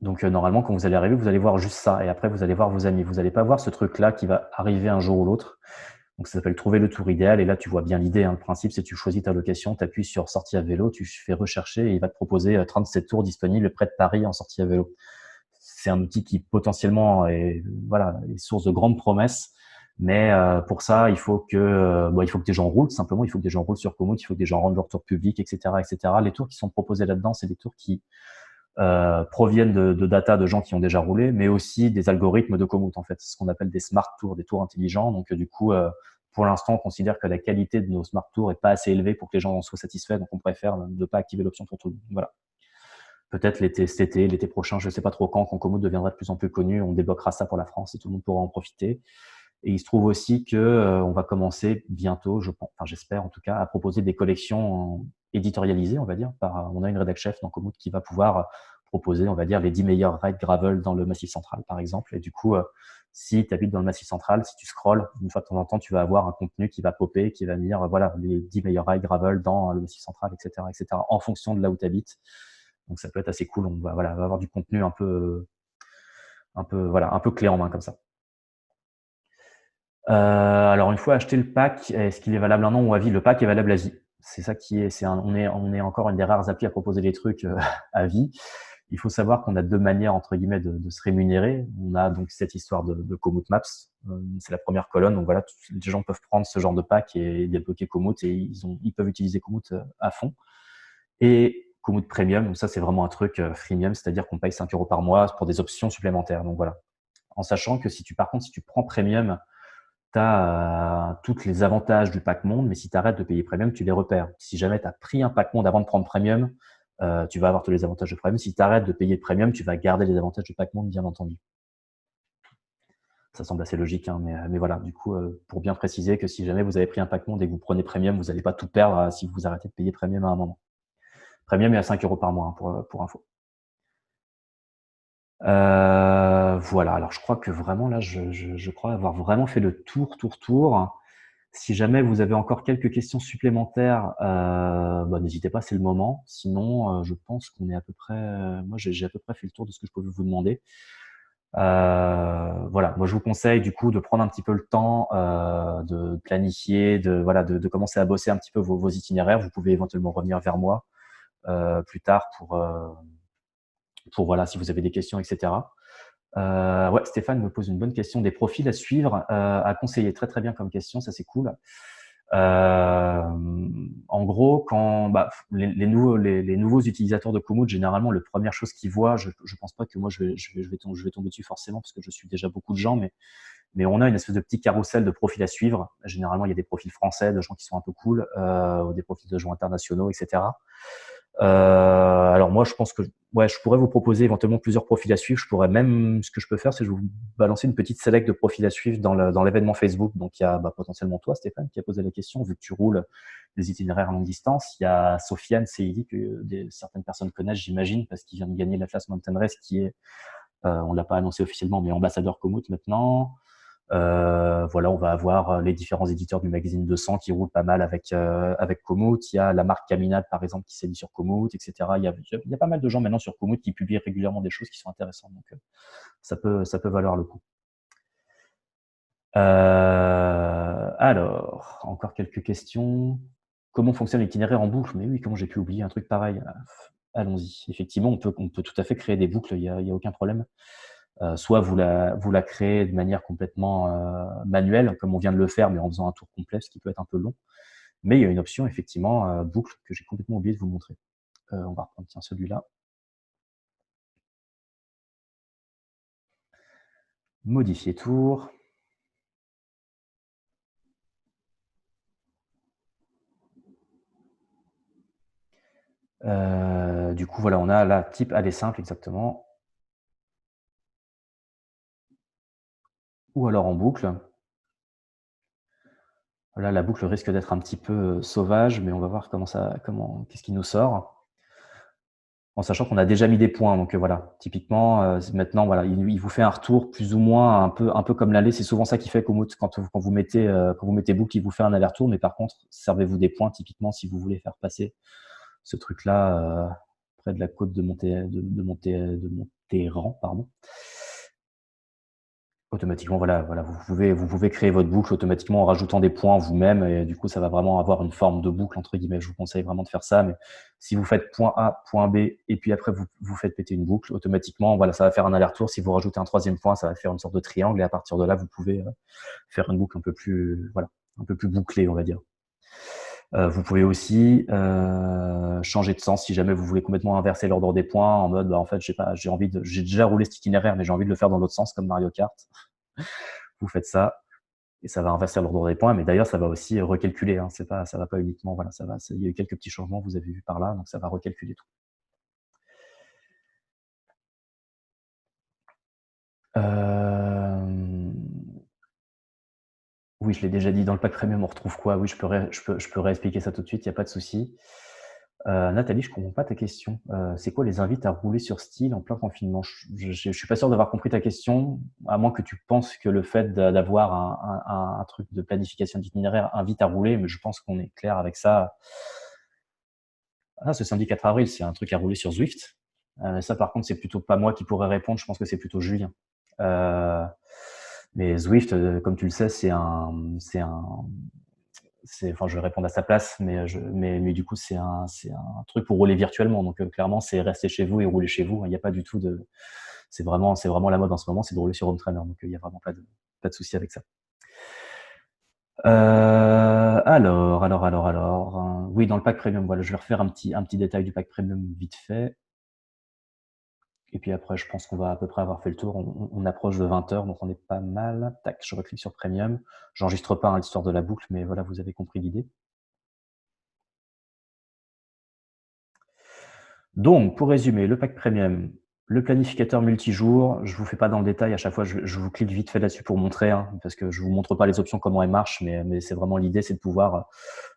Donc normalement, quand vous allez arriver, vous allez voir juste ça. Et après, vous allez voir vos amis. Vous n'allez pas voir ce truc-là qui va arriver un jour ou l'autre. Donc ça s'appelle trouver le tour idéal. Et là, tu vois bien l'idée. Le principe, c'est que tu choisis ta location, tu appuies sur sortie à vélo, tu fais rechercher et il va te proposer 37 tours disponibles près de Paris en sortie à vélo. C'est un outil qui potentiellement est source de grandes promesses. Mais pour ça, il faut que des gens roulent, tout simplement. Il faut que des gens roulent sur Komoot, il faut que des gens rendent leur tour public, etc., etc. Les tours qui sont proposés là-dedans, c'est des tours qui proviennent de data de gens qui ont déjà roulé, mais aussi des algorithmes de Komoot, en fait. C'est ce qu'on appelle des smart tours, des tours intelligents. Donc, du coup, pour l'instant, on considère que la qualité de nos smart tours est pas assez élevée pour que les gens en soient satisfaits. Donc, on préfère ne pas activer l'option pour tout le monde. Voilà. Peut-être cet été, l'été prochain, je sais pas trop quand Komoot deviendra de plus en plus connu, on débloquera ça pour la France et tout le monde pourra en profiter. Et il se trouve aussi que on va commencer bientôt, je pense, enfin j'espère en tout cas, à proposer des collections éditorialisées, on va dire. On a une rédac chef dans Komoot qui va pouvoir proposer, on va dire, les 10 meilleurs raids gravel dans le Massif Central, par exemple. Et du coup, si tu habites dans le Massif Central, si tu scrolles, une fois de temps en temps, tu vas avoir un contenu qui va popper, qui va dire, voilà, les 10 meilleurs raids gravel dans le Massif Central, etc., etc., en fonction de là où tu habites. Donc ça peut être assez cool. On va avoir du contenu un peu clé en main comme ça. Alors une fois acheté le pack, est-ce qu'il est valable un an ou à vie? Le pack est valable à vie. C'est ça qui est, on est encore une des rares applis à proposer des trucs à vie. Il faut savoir qu'on a deux manières entre guillemets de se rémunérer. On a donc cette histoire de Komoot Maps. C'est la première colonne. Donc voilà, les gens peuvent prendre ce genre de pack et débloquer Komoot et ils peuvent utiliser Komoot à fond. Et Komoot Premium, donc ça c'est vraiment un truc freemium, c'est-à-dire qu'on paye 5 € par mois pour des options supplémentaires. Donc voilà. En sachant que si tu prends Premium, tu as tous les avantages du pack monde, mais si tu arrêtes de payer Premium, tu les repères. Si jamais tu as pris un pack monde avant de prendre Premium, tu vas avoir tous les avantages de Premium. Si tu arrêtes de payer Premium, tu vas garder les avantages du pack monde, bien entendu. Ça semble assez logique, hein, mais voilà. Du coup, pour bien préciser que si jamais vous avez pris un pack monde et que vous prenez Premium, vous n'allez pas tout perdre si vous arrêtez de payer Premium à un moment. Premium est à 5 € par mois, hein, pour info. Voilà. Alors, je crois que vraiment là, je crois avoir vraiment fait le tour. Si jamais vous avez encore quelques questions supplémentaires, n'hésitez pas, c'est le moment. Sinon, je pense qu'on est à peu près. Moi, j'ai à peu près fait le tour de ce que je pouvais vous demander. Voilà. Moi, je vous conseille du coup de prendre un petit peu le temps de planifier, de commencer à bosser un petit peu vos itinéraires. Vous pouvez éventuellement revenir vers moi plus tard pour voilà si vous avez des questions, etc. Ouais, Stéphane me pose une bonne question. Des profils à suivre, à conseiller. Très très bien comme question, ça c'est cool. En gros, quand les nouveaux utilisateurs de Komoot, généralement, la première chose qu'ils voient, je pense pas que moi je vais tomber dessus forcément parce que je suis déjà beaucoup de gens, mais on a une espèce de petit carrousel de profils à suivre. Généralement, il y a des profils français de gens qui sont un peu cool, ou des profils de gens internationaux, etc. Alors moi, je pense que je pourrais vous proposer éventuellement plusieurs profils à suivre. Ce que je peux faire, c'est que je vais vous balancer une petite select de profils à suivre dans l'événement Facebook. Donc il y a potentiellement toi, Stéphane, qui a posé la question, vu que tu roules des itinéraires à longue distance. Il y a Sofiane CID que certaines personnes connaissent, j'imagine, parce qu'il vient de gagner l'Atlas Mountain Race, qui est, on l'a pas annoncé officiellement, mais ambassadeur Komoot maintenant. Voilà, on va avoir les différents éditeurs du magazine 200 qui roulent pas mal avec Komoot. Il y a la marque Caminade, par exemple, qui s'est mise sur Komoot, etc. Il y a pas mal de gens maintenant sur Komoot qui publient régulièrement des choses qui sont intéressantes. Donc, ça peut valoir le coup. Alors, encore quelques questions. Comment fonctionne l'itinéraire en boucle? Mais oui, comment j'ai pu oublier un truc pareil? Allons-y. Effectivement, on peut tout à fait créer des boucles, il y a aucun problème. Soit vous la créez de manière complètement manuelle, comme on vient de le faire, mais en faisant un tour complet, ce qui peut être un peu long. Mais il y a une option, effectivement, boucle, que j'ai complètement oublié de vous montrer. On va reprendre, tiens, celui-là. Modifier tour. Du coup, voilà, on a là type aller simple, exactement. Ou alors en boucle. Là, la boucle risque d'être un petit peu sauvage, mais on va voir qu'est-ce qui nous sort. En sachant qu'on a déjà mis des points, donc voilà. Typiquement, maintenant, voilà, il vous fait un retour plus ou moins un peu comme l'aller. C'est souvent ça qui fait quand vous mettez boucle, il vous fait un aller-retour. Mais par contre, servez-vous des points typiquement si vous voulez faire passer ce truc-là près de la côte de Montéran, pardon. Automatiquement, voilà, vous pouvez créer votre boucle automatiquement en rajoutant des points vous-même, et du coup, ça va vraiment avoir une forme de boucle entre guillemets. Je vous conseille vraiment de faire ça, mais si vous faites point A, point B, et puis après vous faites péter une boucle, automatiquement, voilà, ça va faire un aller-retour. Si vous rajoutez un troisième point, ça va faire une sorte de triangle, et à partir de là, vous pouvez faire une boucle un peu plus, voilà, un peu plus bouclée, on va dire. Vous pouvez aussi changer de sens si jamais vous voulez complètement inverser l'ordre des points en mode, bah, en fait, j'ai déjà roulé cet itinéraire, mais j'ai envie de le faire dans l'autre sens comme Mario Kart. Vous faites ça et ça va inverser l'ordre des points. Mais d'ailleurs, ça va aussi recalculer. Hein. Ça va pas uniquement, voilà, il y a eu quelques petits changements, vous avez vu par là, donc ça va recalculer tout. Oui, je l'ai déjà dit, dans le pack premium, on retrouve quoi? Oui, je peux réexpliquer ça tout de suite, il n'y a pas de souci. Nathalie, je comprends pas ta question. C'est quoi les invites à rouler sur style en plein confinement? Je suis pas sûr d'avoir compris ta question, à moins que tu penses que le fait d'avoir un truc de planification d'itinéraire invite à rouler, mais je pense qu'on est clair avec ça. Ah, ce samedi 4 avril, c'est un truc à rouler sur Zwift. Ça, par contre, c'est plutôt pas moi qui pourrais répondre, je pense que c'est plutôt Julien. Mais Zwift, comme tu le sais, enfin, je vais répondre à sa place, mais du coup, c'est un truc pour rouler virtuellement. Donc, clairement, c'est rester chez vous et rouler chez vous. Il n'y a pas du tout de, c'est vraiment la mode en ce moment, c'est de rouler sur home trainer. Donc, il n'y a vraiment pas de souci avec ça. Alors. Oui, dans le pack premium, voilà, je vais refaire un petit détail du pack premium vite fait. Et puis après, je pense qu'on va à peu près avoir fait le tour. On approche de 20 heures, donc on est pas mal. Tac, je reclique sur Premium. J'enregistre pas l'histoire de la boucle, mais voilà, vous avez compris l'idée. Donc, pour résumer, le pack Premium, le planificateur multijour, je vous fais pas dans le détail, à chaque fois, je vous clique vite fait là-dessus pour montrer, hein, parce que je vous montre pas les options, comment elles marchent, mais c'est vraiment l'idée, c'est de pouvoir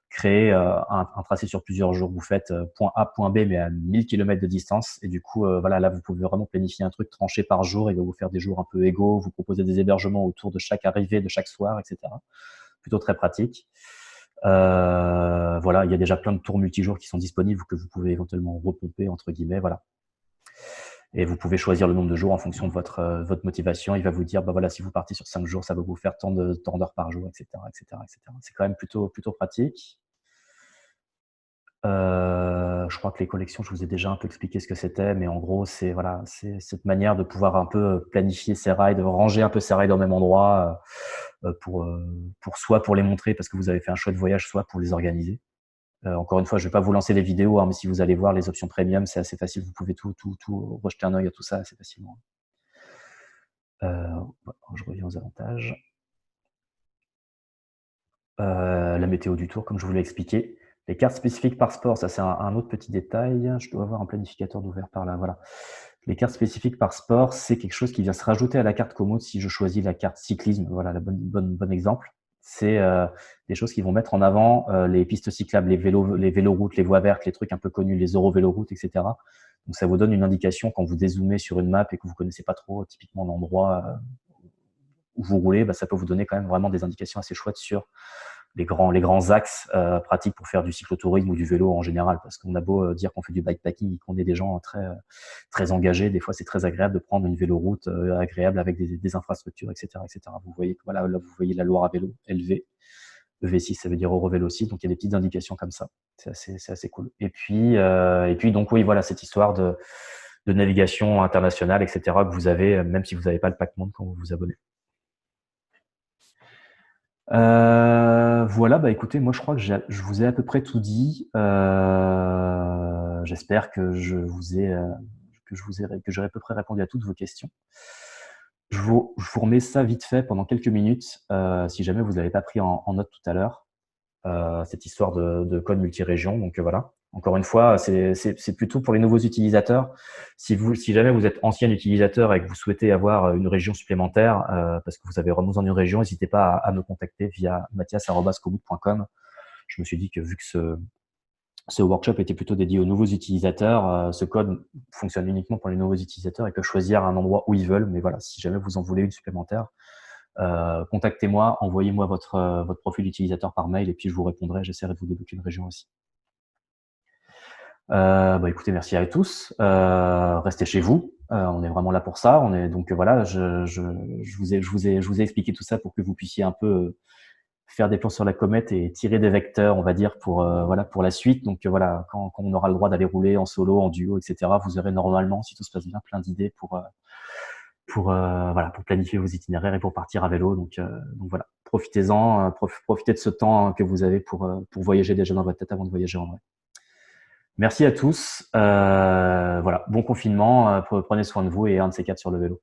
créer un tracé sur plusieurs jours. Vous faites point A, point B, mais à 1000 km de distance. Et du coup, voilà, là, vous pouvez vraiment planifier un truc tranché par jour. Il va vous faire des jours un peu égaux, vous proposer des hébergements autour de chaque arrivée, de chaque soir, etc. Plutôt très pratique. Voilà, il y a déjà plein de tours multijours qui sont disponibles que vous pouvez éventuellement repomper, entre guillemets, voilà. Et vous pouvez choisir le nombre de jours en fonction de votre motivation. Il va vous dire, bah voilà, si vous partez sur 5 jours, ça va vous faire tant d'heures par jour, etc., etc., etc. C'est quand même plutôt pratique. Je crois que les collections, je vous ai déjà un peu expliqué ce que c'était, mais en gros, c'est voilà, c'est cette manière de pouvoir un peu planifier ses rides, ranger un peu ses rides au même endroit pour les montrer parce que vous avez fait un chouette voyage, soit pour les organiser. Encore une fois, je vais pas vous lancer les vidéos, hein, mais si vous allez voir les options premium, c'est assez facile. Vous pouvez tout rejeter un œil à tout ça assez facilement. Je reviens aux avantages. La météo du tour, comme je vous l'ai expliqué. Les cartes spécifiques par sport, ça c'est un autre petit détail. Je dois avoir un planificateur d'ouvert par là. Voilà. Les cartes spécifiques par sport, c'est quelque chose qui vient se rajouter à la carte commode si je choisis la carte cyclisme. Voilà, le bon exemple. C'est des choses qui vont mettre en avant les pistes cyclables, les véloroutes, les voies vertes, les trucs un peu connus, les eurovéloroutes, etc. Donc ça vous donne une indication quand vous dézoomez sur une map et que vous connaissez pas trop typiquement l'endroit où vous roulez, bah, ça peut vous donner quand même vraiment des indications assez chouettes sur les grands axes pratiques pour faire du cyclotourisme ou du vélo en général. Parce qu'on a beau dire qu'on fait du bikepacking et qu'on est des gens très engagés, des fois c'est très agréable de prendre une véloroute agréable avec des infrastructures, etc., etc. Vous voyez, voilà, là vous voyez la Loire à vélo, LV. EV6, ça veut dire Eurovélo aussi, donc il y a des petites indications comme ça. C'est assez cool. Et puis donc oui, voilà, cette histoire de navigation internationale, etc., que vous avez, même si vous n'avez pas le pack monde quand vous vous abonnez. Voilà, bah écoutez, moi je crois que je vous ai à peu près tout dit. J'espère que que j'aurai à peu près répondu à toutes vos questions. Je vous remets ça vite fait pendant quelques minutes, si jamais vous l'avez pas pris en note tout à l'heure, cette histoire de code multirégion. Donc voilà. Encore une fois, c'est plutôt pour les nouveaux utilisateurs. Si jamais vous êtes ancien utilisateur et que vous souhaitez avoir une région supplémentaire, parce que vous avez besoin d'une région, n'hésitez pas à me contacter via mathias@coboot.com. Je me suis dit que vu que ce workshop était plutôt dédié aux nouveaux utilisateurs, ce code fonctionne uniquement pour les nouveaux utilisateurs. Ils peuvent choisir un endroit où ils veulent. Mais voilà, si jamais vous en voulez une supplémentaire, contactez-moi, envoyez-moi votre profil utilisateur par mail et puis je vous répondrai. J'essaierai de vous débloquer une région aussi. Bah écoutez, merci à tous. Restez chez vous. On est vraiment là pour ça. On est donc voilà. Je vous ai expliqué tout ça pour que vous puissiez un peu faire des plans sur la comète et tirer des vecteurs, on va dire, pour voilà pour la suite. Donc voilà, quand on aura le droit d'aller rouler en solo, en duo, etc., vous aurez normalement, si tout se passe bien, plein d'idées voilà pour planifier vos itinéraires et pour partir à vélo. Donc voilà, profitez-en, profitez de ce temps que vous avez pour voyager déjà dans votre tête avant de voyager en vrai. Merci à tous. Voilà, bon confinement. Prenez soin de vous et un de ces quatre sur le vélo.